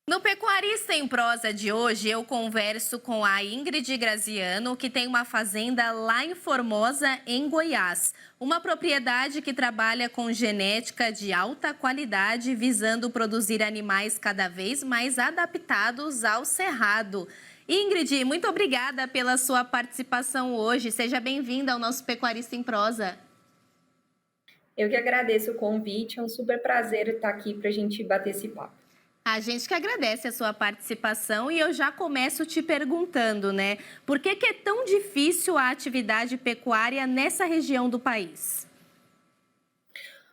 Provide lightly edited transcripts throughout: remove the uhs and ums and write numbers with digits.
No Pecuarista em Prosa de hoje, eu converso com a Ingrid Graziano, que tem uma fazenda lá em Formosa, em Goiás. Uma propriedade que trabalha com genética de alta qualidade, visando produzir animais cada vez mais adaptados ao cerrado. Ingrid, muito obrigada pela sua participação hoje. Seja bem-vinda ao nosso Pecuarista em Prosa. Eu que agradeço o convite, é um super prazer estar aqui para a gente bater esse papo. A gente que agradece a sua participação e eu já começo te perguntando, né? Por que é tão difícil a atividade pecuária nessa região do país?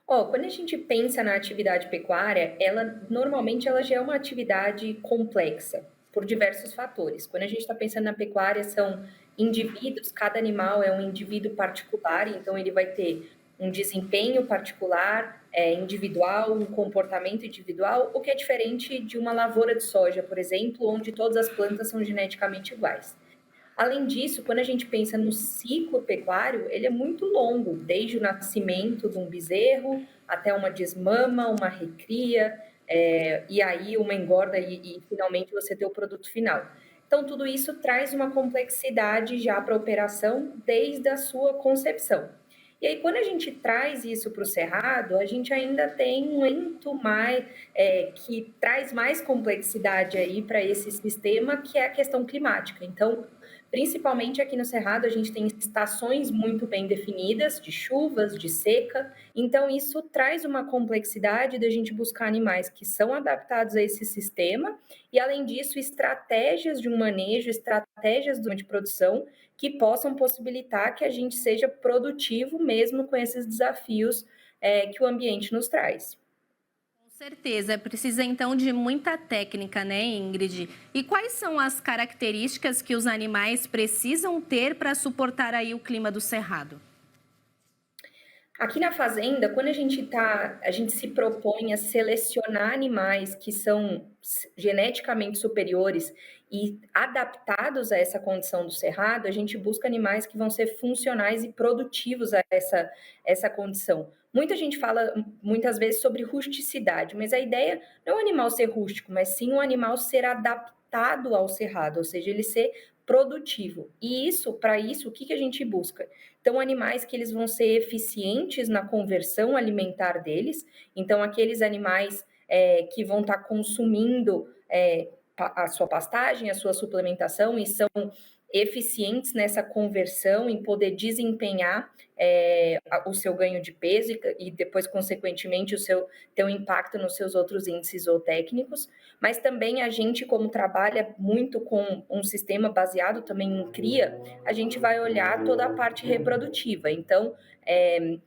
Quando a gente pensa na atividade pecuária, ela normalmente ela já é uma atividade complexa por diversos fatores. Quando a gente está pensando na pecuária, são indivíduos, cada animal é um indivíduo particular, então ele vai ter um desempenho particular, individual, um comportamento individual, o que é diferente de uma lavoura de soja, por exemplo, onde todas as plantas são geneticamente iguais. Além disso, quando a gente pensa no ciclo pecuário, ele é muito longo, desde o nascimento de um bezerro até uma desmama, uma recria, e aí uma engorda e finalmente você ter o produto final. Então, tudo isso traz uma complexidade já para a operação desde a sua concepção. E aí, quando a gente traz isso para o cerrado, a gente ainda tem muito mais, que traz mais complexidade aí para esse sistema, que é a questão climática. Então, principalmente aqui no Cerrado, a gente tem estações muito bem definidas, de chuvas, de seca, então isso traz uma complexidade da gente buscar animais que são adaptados a esse sistema e, além disso, estratégias de um manejo, estratégias de produção que possam possibilitar que a gente seja produtivo mesmo com esses desafios que o ambiente nos traz. Com certeza, precisa então de muita técnica, né, Ingrid? E quais são as características que os animais precisam ter para suportar aí o clima do cerrado? Aqui na fazenda, quando a gente se propõe a selecionar animais que são geneticamente superiores e adaptados a essa condição do cerrado, a gente busca animais que vão ser funcionais e produtivos a essa condição. Muita gente fala muitas vezes sobre rusticidade, mas a ideia não é o animal ser rústico, mas sim o animal ser adaptado ao cerrado, ou seja, ele ser produtivo. E isso, para isso, o que que a gente busca? Então, animais que eles vão ser eficientes na conversão alimentar deles. Então, aqueles animais que vão estar consumindo a sua pastagem, a sua suplementação e são eficientes nessa conversão, em poder desempenhar o seu ganho de peso e depois, consequentemente, o seu ter um impacto nos seus outros índices ou técnicos. Mas também a gente, como trabalha muito com um sistema baseado também em cria, a gente vai olhar toda a parte reprodutiva. Então,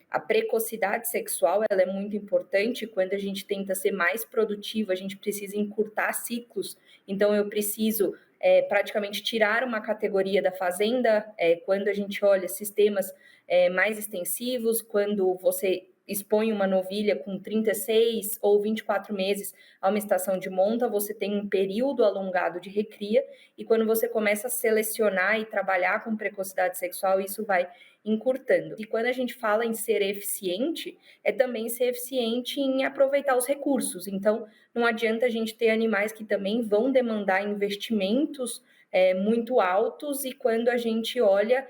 a precocidade sexual ela é muito importante. Quando a gente tenta ser mais produtivo, a gente precisa encurtar ciclos. Então, eu preciso praticamente tirar uma categoria da fazenda quando a gente olha sistemas mais extensivos, quando você expõe uma novilha com 36 ou 24 meses a uma estação de monta, você tem um período alongado de recria, e quando você começa a selecionar e trabalhar com precocidade sexual, isso vai encurtando. E quando a gente fala em ser eficiente, é também ser eficiente em aproveitar os recursos. Então, não adianta a gente ter animais que também vão demandar investimentos muito altos, e quando a gente olha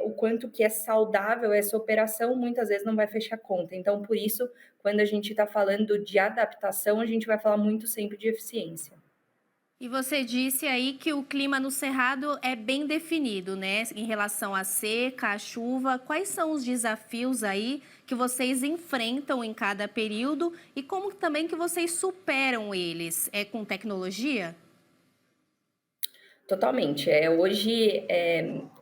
o quanto que é saudável essa operação, muitas vezes não vai fechar conta. Então, por isso, quando a gente está falando de adaptação, a gente vai falar muito sempre de eficiência. E você disse aí que o clima no Cerrado é bem definido, né? Em relação à seca, à chuva. Quais são os desafios aí que vocês enfrentam em cada período e como também que vocês superam eles? É com tecnologia? Totalmente. Hoje,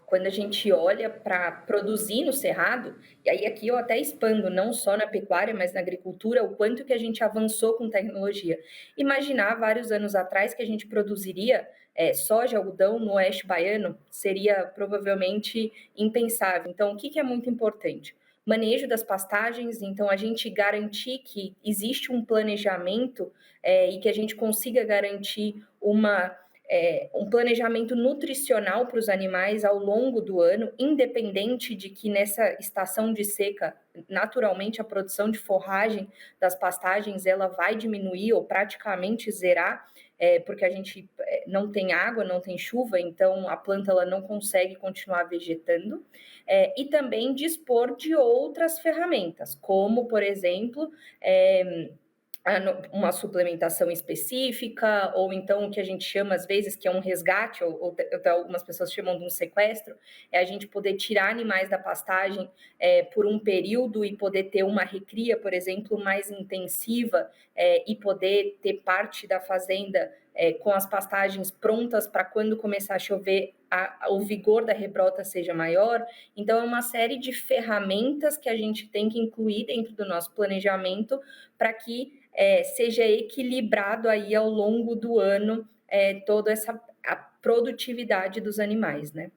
quando a gente olha para produzir no cerrado, e aí aqui eu até expando, não só na pecuária, mas na agricultura, o quanto que a gente avançou com tecnologia. Imaginar vários anos atrás que a gente produziria soja, algodão no oeste baiano seria provavelmente impensável. Então, o que que é muito importante? Manejo das pastagens, então a gente garantir que existe um planejamento e que a gente consiga garantir uma um planejamento nutricional para os animais ao longo do ano, independente de que nessa estação de seca, naturalmente a produção de forragem das pastagens ela vai diminuir ou praticamente zerar, porque a gente não tem água, não tem chuva, então a planta ela não consegue continuar vegetando, e também dispor de outras ferramentas, como, por exemplo, uma suplementação específica, ou então o que a gente chama às vezes que é um resgate, ou até algumas pessoas chamam de um sequestro, é a gente poder tirar animais da pastagem por um período e poder ter uma recria, por exemplo, mais intensiva, e poder ter parte da fazenda com as pastagens prontas para quando começar a chover, o vigor da rebrota seja maior. Então, é uma série de ferramentas que a gente tem que incluir dentro do nosso planejamento para que seja equilibrado aí ao longo do ano toda a produtividade dos animais, né?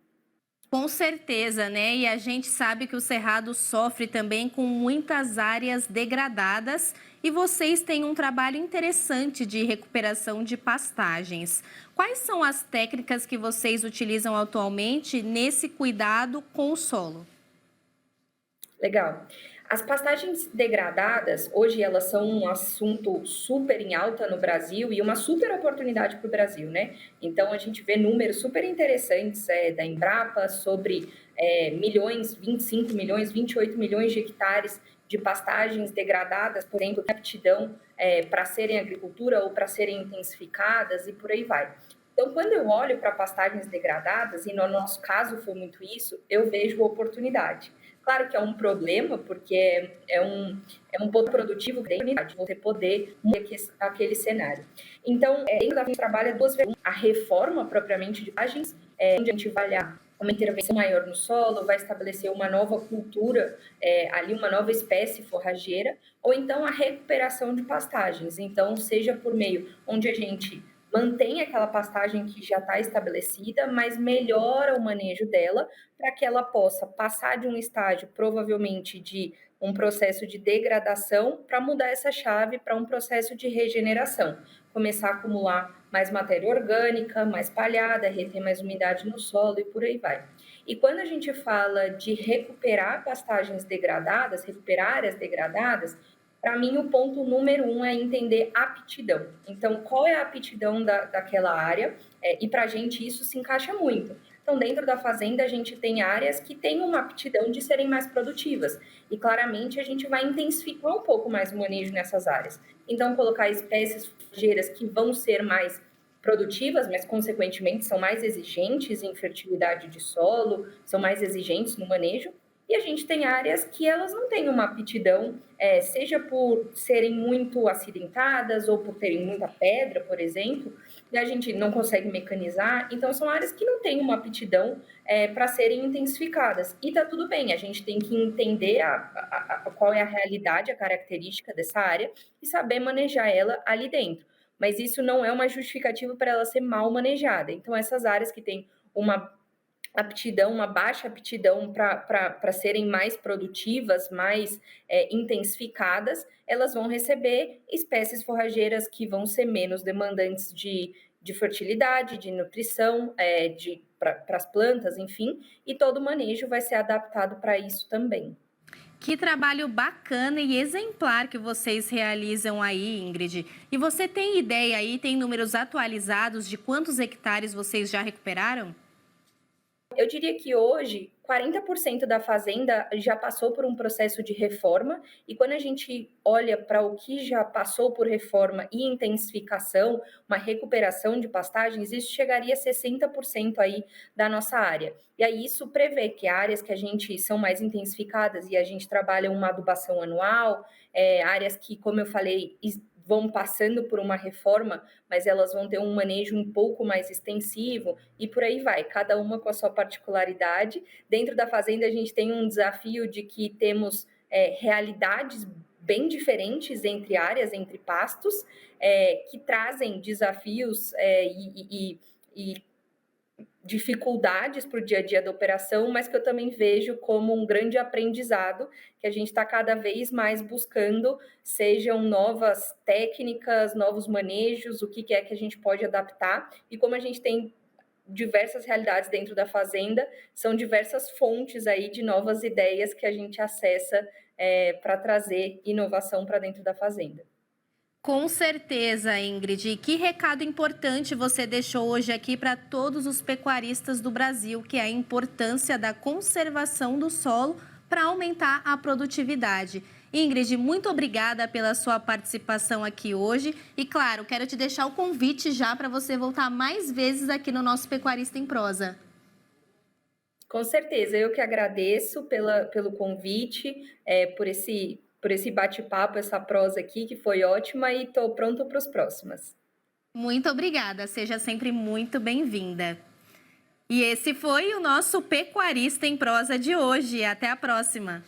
Com certeza, né? E a gente sabe que o Cerrado sofre também com muitas áreas degradadas e vocês têm um trabalho interessante de recuperação de pastagens. Quais são as técnicas que vocês utilizam atualmente nesse cuidado com o solo? Legal. As pastagens degradadas, hoje elas são um assunto super em alta no Brasil e uma super oportunidade para o Brasil, né? Então a gente vê números super interessantes da Embrapa sobre milhões, 25 milhões, 28 milhões de hectares de pastagens degradadas, por exemplo, de aptidão para serem agricultura ou para serem intensificadas e por aí vai. Então, quando eu olho para pastagens degradadas, e no nosso caso foi muito isso, eu vejo oportunidade. Claro que é um problema, porque é um ponto produtivo que tem você poder mudar aquele cenário. Então, dentro da gente trabalha duas vezes. A reforma propriamente de pastagens, onde a gente vai olhar uma intervenção maior no solo, vai estabelecer uma nova cultura, ali uma nova espécie forrageira, ou então a recuperação de pastagens. Então, seja por meio onde a gente mantém aquela pastagem que já está estabelecida, mas melhora o manejo dela para que ela possa passar de um estágio, provavelmente, de um processo de degradação, para mudar essa chave para um processo de regeneração. Começar a acumular mais matéria orgânica, mais palhada, reter mais umidade no solo e por aí vai. E quando a gente fala de recuperar pastagens degradadas, recuperar áreas degradadas, para mim, o ponto número 1 é entender aptidão. Então, qual é a aptidão daquela área? E para a gente isso se encaixa muito. Então, dentro da fazenda, a gente tem áreas que têm uma aptidão de serem mais produtivas. E claramente a gente vai intensificar um pouco mais o manejo nessas áreas. Então, colocar espécies forrageiras que vão ser mais produtivas, mas consequentemente são mais exigentes em fertilidade de solo, são mais exigentes no manejo. E a gente tem áreas que elas não têm uma aptidão, seja por serem muito acidentadas ou por terem muita pedra, por exemplo, e a gente não consegue mecanizar. Então, são áreas que não têm uma aptidão para serem intensificadas. E tá tudo bem, a gente tem que entender qual é a realidade, a característica dessa área e saber manejar ela ali dentro. Mas isso não é uma justificativa para ela ser mal manejada. Então, essas áreas que têm uma aptidão, uma baixa aptidão para serem mais produtivas, mais intensificadas, elas vão receber espécies forrageiras que vão ser menos demandantes de fertilidade, de nutrição, para as plantas, enfim, e todo o manejo vai ser adaptado para isso também. Que trabalho bacana e exemplar que vocês realizam aí, Ingrid. E você tem ideia aí, tem números atualizados de quantos hectares vocês já recuperaram? Eu diria que hoje 40% da fazenda já passou por um processo de reforma, e quando a gente olha para o que já passou por reforma e intensificação, uma recuperação de pastagens, isso chegaria a 60% aí da nossa área. E aí isso prevê que áreas que a gente são mais intensificadas e a gente trabalha uma adubação anual, áreas que, como eu falei, vão passando por uma reforma, mas elas vão ter um manejo um pouco mais extensivo e por aí vai, cada uma com a sua particularidade. Dentro da fazenda, a gente tem um desafio de que temos realidades bem diferentes entre áreas, entre pastos, que trazem desafios e dificuldades para o dia a dia da operação, mas que eu também vejo como um grande aprendizado, que a gente está cada vez mais buscando, sejam novas técnicas, novos manejos, o que é que a gente pode adaptar, e como a gente tem diversas realidades dentro da fazenda, são diversas fontes aí de novas ideias que a gente acessa para trazer inovação para dentro da fazenda. Com certeza, Ingrid. E que recado importante você deixou hoje aqui para todos os pecuaristas do Brasil, que é a importância da conservação do solo para aumentar a produtividade. Ingrid, muito obrigada pela sua participação aqui hoje. E, claro, quero te deixar o convite já para você voltar mais vezes aqui no nosso Pecuarista em Prosa. Com certeza, eu que agradeço pelo convite, por esse bate-papo, essa prosa aqui, que foi ótima, e estou pronto para os próximos. Muito obrigada, seja sempre muito bem-vinda. E esse foi o nosso Pecuarista em Prosa de hoje. Até a próxima!